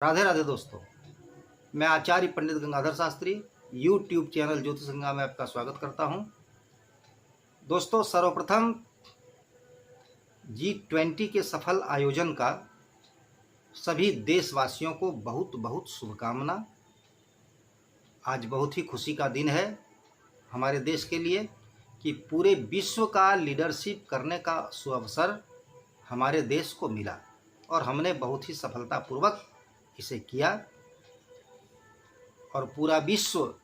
राधे राधे दोस्तों, मैं आचार्य पंडित Gangadhar Shastri YouTube channel ज्योतिष गंगा में आपका स्वागत करता हूं। दोस्तों, सर्वप्रथम G20 के सफल आयोजन का सभी देशवासियों को बहुत बहुत शुभकामना। आज बहुत ही खुशी का दिन है हमारे देश के लिए कि पूरे विश्व का लीडरशिप करने का सुअवसर हमारे देश को मिला और हमने बहुत ही सफलतापूर्वक इसे किया और पूरा विश्व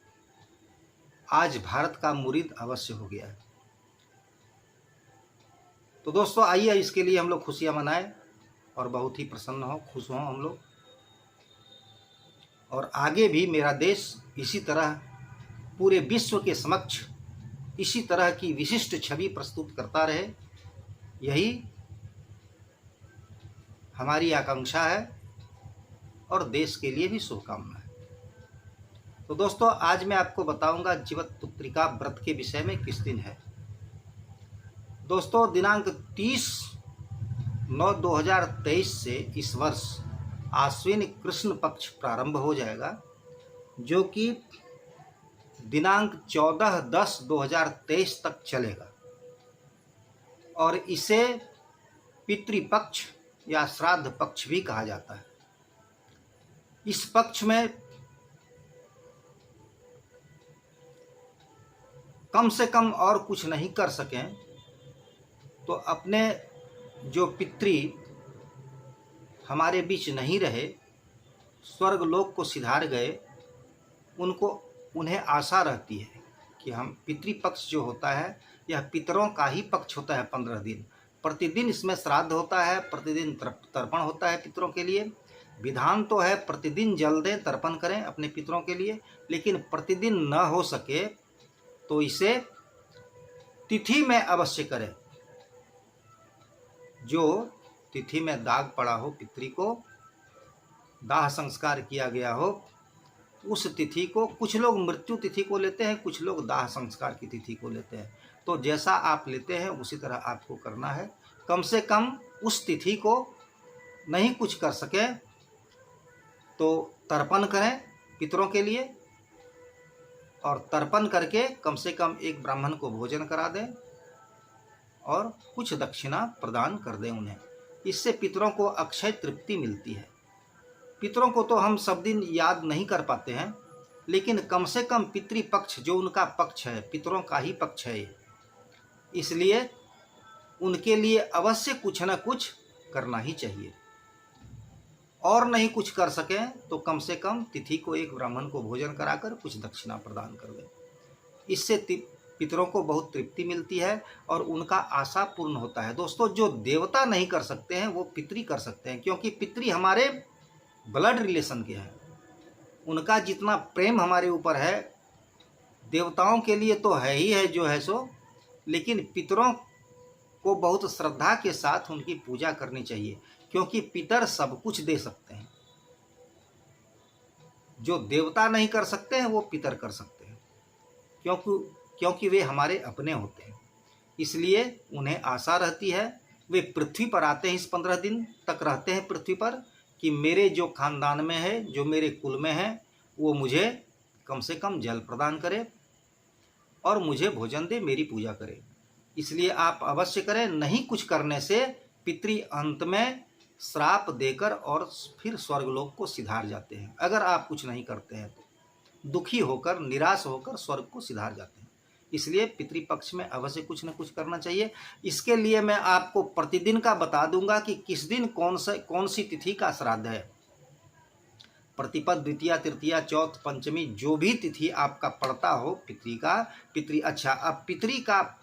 आज भारत का मुरीद अवश्य हो गया है। तो दोस्तों, आइए इसके लिए हम लोग खुशियां मनाएं और बहुत ही प्रसन्न हो, खुश हों हम लोग। और आगे भी मेरा देश इसी तरह पूरे विश्व के समक्ष इसी तरह की विशिष्ट छवि प्रस्तुत करता रहे, यही हमारी आकांक्षा है और देश के लिए भी शुभकामना है। तो दोस्तों, आज मैं आपको बताऊंगा जीवत्पुत्रिका व्रत के विषय में किस दिन है। दोस्तों, दिनांक 30/9/2023 से इस वर्ष आश्विन कृष्ण पक्ष प्रारंभ हो जाएगा, जो कि दिनांक 14/10/2023 तक चलेगा और इसे पितृपक्ष या श्राद्ध पक्ष भी कहा जाता है। इस पक्ष में कम से कम और कुछ नहीं कर सकें तो अपने जो पितृ हमारे बीच नहीं रहे, स्वर्गलोक को सिधार गए, उन्हें आशा रहती है कि हम पितृपक्ष जो होता है यह पितरों का ही पक्ष होता है। 15 दिन प्रतिदिन इसमें श्राद्ध होता है, प्रतिदिन तर्पण होता है पितरों के लिए। विधान तो है प्रतिदिन जल दें, तर्पण करें अपने पितरों के लिए, लेकिन प्रतिदिन न हो सके तो इसे तिथि में अवश्य करें। जो तिथि में दाग पड़ा हो, पितृ को दाह संस्कार किया गया हो, उस तिथि को, कुछ लोग मृत्यु तिथि को लेते हैं, कुछ लोग दाह संस्कार की तिथि को लेते हैं। तो जैसा आप लेते हैं उसी तरह आपको करना है। कम से कम उस तिथि को नहीं कुछ कर सके तो तर्पण करें पितरों के लिए, और तर्पण करके कम से कम एक ब्राह्मण को भोजन करा दें और कुछ दक्षिणा प्रदान कर दें उन्हें। इससे पितरों को अक्षय तृप्ति मिलती है। पितरों को तो हम सब दिन याद नहीं कर पाते हैं, लेकिन कम से कम पितृपक्ष जो उनका पक्ष है, पितरों का ही पक्ष है, इसलिए उनके लिए अवश्य कुछ न कुछ करना ही चाहिए। और नहीं कुछ कर सकें तो कम से कम तिथि को एक ब्राह्मण को भोजन कराकर कुछ दक्षिणा प्रदान कर दें। इससे पितरों को बहुत तृप्ति मिलती है और उनका आशा पूर्ण होता है। दोस्तों, जो देवता नहीं कर सकते हैं वो पितृ कर सकते हैं, क्योंकि पितृ हमारे ब्लड रिलेशन के हैं। उनका जितना प्रेम हमारे ऊपर है, देवताओं के लिए तो है ही है जो है सो, लेकिन पितरों को बहुत श्रद्धा के साथ उनकी पूजा करनी चाहिए, क्योंकि पितर सब कुछ दे सकते हैं। जो देवता नहीं कर सकते हैं वो पितर कर सकते हैं, क्योंकि वे हमारे अपने होते हैं। इसलिए उन्हें आशा रहती है, वे पृथ्वी पर आते हैं, इस 15 दिन तक रहते हैं पृथ्वी पर, कि मेरे जो खानदान में है, जो मेरे कुल में है, वो मुझे कम से कम जल प्रदान करे और मुझे भोजन दे, मेरी पूजा करे। इसलिए आप अवश्य करें। नहीं कुछ करने से पितृ अंत में श्राप देकर और फिर स्वर्गलोक को सिधार जाते हैं। अगर आप कुछ नहीं करते हैं तो दुखी होकर, निराश होकर स्वर्ग को सिधार जाते हैं। इसलिए पितृपक्ष में अवश्य कुछ न कुछ करना चाहिए। इसके लिए मैं आपको प्रतिदिन का बता दूंगा कि किस दिन कौन सी तिथि का श्राद्ध है। प्रतिपद, द्वितीया, तृतीया, चौथ, पंचमी, जो भी तिथि आपका पड़ता हो पितृ। अच्छा, अब पितृ का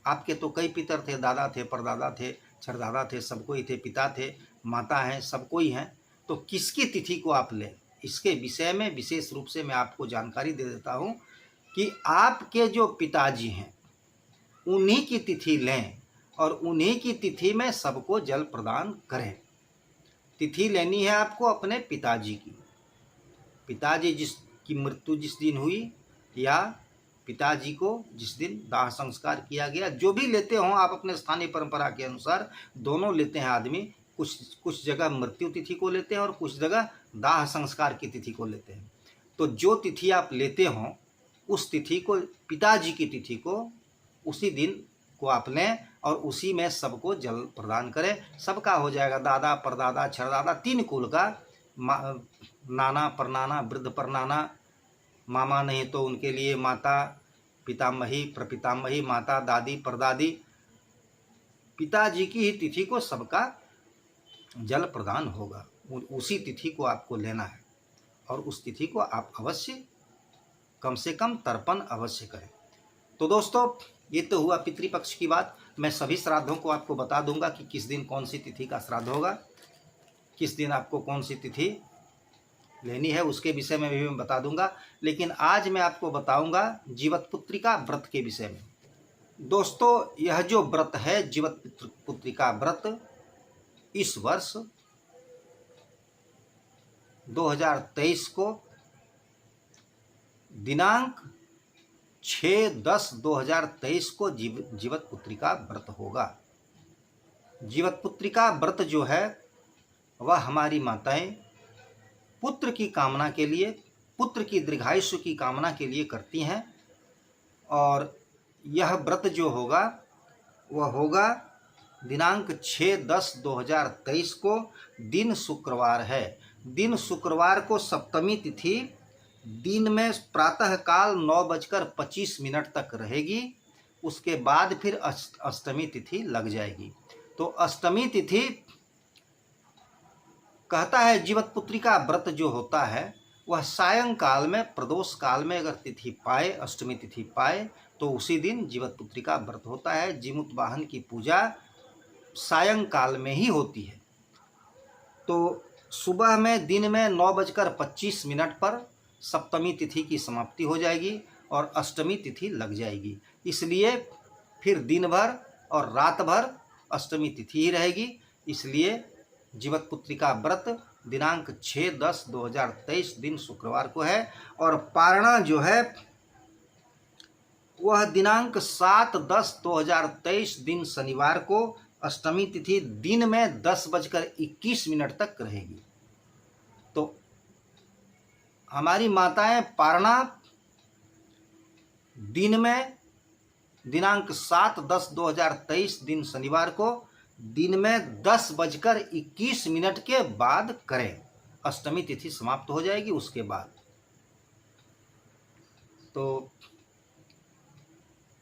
आपके तो कई पितर थे, दादा थे, परदादा थे, छरदादा थे, सबको ही थे, पिता थे, माता हैं, सबको ही हैं। तो किसकी तिथि को आप लें, इसके विषय में विशेष रूप से मैं आपको जानकारी दे देता हूं कि आपके जो पिताजी हैं उन्हीं की तिथि लें और उन्हीं की तिथि में सबको जल प्रदान करें। तिथि लेनी है आपको अपने पिताजी की। पिताजी जिसकी मृत्यु जिस दिन हुई, या पिताजी को जिस दिन दाह संस्कार किया गया, जो भी लेते हों आप अपने स्थानीय परंपरा के अनुसार, दोनों लेते हैं आदमी, कुछ जगह मृत्यु तिथि को लेते हैं और कुछ जगह दाह संस्कार की तिथि को लेते हैं। तो जो तिथि आप लेते हो उस तिथि को, पिताजी की तिथि को उसी दिन को आप लें और उसी में सबको जल प्रदान करें। सबका हो जाएगा, दादा परदादा छरदादा, 3 कुल का, नाना परनाना वृद्ध परनाना, मामा नहीं तो उनके लिए माता, पितामही प्रपितामही, माता दादी परदादी, पिताजी की ही तिथि को सबका जल प्रदान होगा। उसी तिथि को आपको लेना है और उस तिथि को आप अवश्य कम से कम तर्पण अवश्य करें। तो दोस्तों ये तो हुआ पितृपक्ष की बात। मैं सभी श्राद्धों को आपको बता दूंगा कि किस दिन कौन सी तिथि का श्राद्ध होगा, किस दिन आपको कौन सी तिथि लेनी है, उसके विषय में भी मैं बता दूंगा। लेकिन आज मैं आपको बताऊंगा जीवत्पुत्रिका व्रत के विषय में। दोस्तों यह जो व्रत है जीवत्पुत्रिका व्रत, इस वर्ष 2023 को दिनांक 6/10/2023 को जीवत्पुत्रिका व्रत होगा। जीवत्पुत्रिका व्रत जो है वह हमारी माताएं पुत्र की कामना के लिए, पुत्र की दीर्घायुष्य की कामना के लिए करती हैं। और यह व्रत जो होगा वह होगा दिनांक 6/10/2023 को, दिन शुक्रवार है। दिन शुक्रवार को सप्तमी तिथि दिन में प्रातः काल 9:25 तक रहेगी। उसके बाद फिर अष्टमी तिथि लग जाएगी। तो अष्टमी तिथि कहता है जीवत्पुत्रिका व्रत जो होता है वह सायंकाल में, प्रदोष काल में अगर तिथि पाए, अष्टमी तिथि पाए, तो उसी दिन जीवत्पुत्रिका व्रत होता है। जीमूत वाहन की पूजा सायंकाल में ही होती है। तो सुबह में दिन में 9:25 पर सप्तमी तिथि की समाप्ति हो जाएगी और अष्टमी तिथि लग जाएगी। इसलिए फिर दिन भर और रात भर अष्टमी तिथि ही रहेगी। इसलिए जीवत्पुत्रिका व्रत दिनांक 6/10/2023 दिन शुक्रवार को है। और पारणा जो है वह दिनांक 7/10/2023 दिन शनिवार को, अष्टमी तिथि दिन में 10:21 तक रहेगी। तो हमारी माताएं पारणा दिन में दिनांक 7/10/2023 दिन शनिवार को दिन में 10:21 के बाद करें। अष्टमी तिथि समाप्त हो जाएगी उसके बाद। तो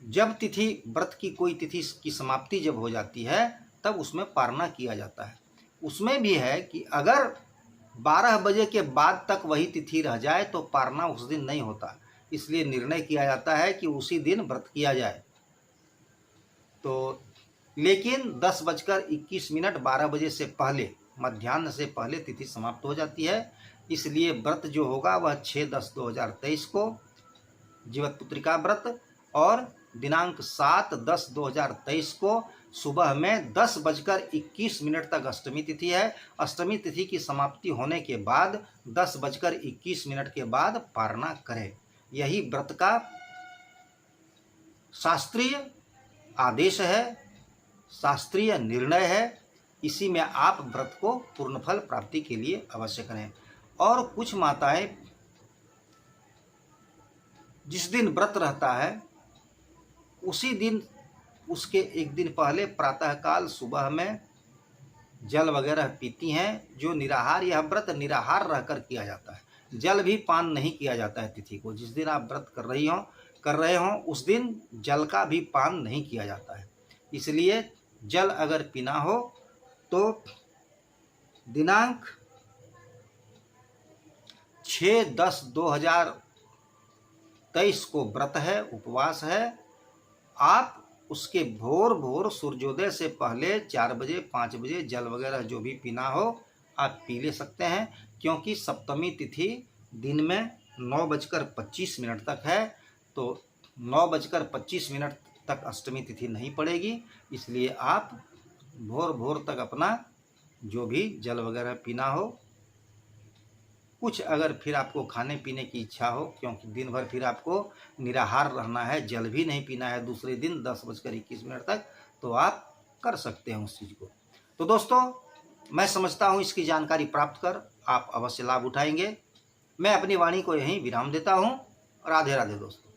जब तिथि, व्रत की कोई तिथि की समाप्ति जब हो जाती है तब उसमें पारणा किया जाता है। उसमें भी है कि अगर 12 बजे के बाद तक वही तिथि रह जाए तो पारणा उस दिन नहीं होता। इसलिए निर्णय किया जाता है कि उसी दिन व्रत किया जाए। तो लेकिन 10:21 12 बजे से पहले, मध्याह्न से पहले तिथि समाप्त हो जाती है। इसलिए व्रत जो होगा वह 6/10/2023 को जीवत्पुत्रिका व्रत, और दिनांक 7/10/2023 को सुबह में 10:21 तक अष्टमी तिथि है। अष्टमी तिथि की समाप्ति होने के बाद 10:21 के बाद पारणा करें। यही व्रत का शास्त्रीय आदेश है, शास्त्रीय निर्णय है। इसी में आप व्रत को पूर्णफल प्राप्ति के लिए अवश्य करें। और कुछ माताएं जिस दिन व्रत रहता है उसी दिन, उसके एक दिन पहले प्रातःकाल सुबह में जल वगैरह पीती हैं। जो निराहार, यह व्रत निराहार रहकर किया जाता है। जल भी पान नहीं किया जाता है तिथि को। जिस दिन आप व्रत कर रहे हो उस दिन जल का भी पान नहीं किया जाता है। इसलिए जल अगर पीना हो तो दिनांक 6/10/2023 को व्रत है, उपवास है। आप उसके भोर सूर्योदय से पहले 4 बजे 5 बजे जल वगैरह जो भी पीना हो आप पी ले सकते हैं। क्योंकि सप्तमी तिथि दिन में 9:25 तक है। तो 9:25 तक अष्टमी तिथि नहीं पड़ेगी। इसलिए आप भोर तक अपना जो भी जल वगैरह पीना हो, कुछ अगर फिर आपको खाने पीने की इच्छा हो, क्योंकि दिन भर फिर आपको निराहार रहना है, जल भी नहीं पीना है दूसरे दिन 10:21 तक, तो आप कर सकते हैं उस चीज़ को। तो दोस्तों मैं समझता हूँ इसकी जानकारी प्राप्त कर आप अवश्य लाभ उठाएंगे। मैं अपनी वाणी को यहीं विराम देता हूँ। राधे राधे दोस्तों।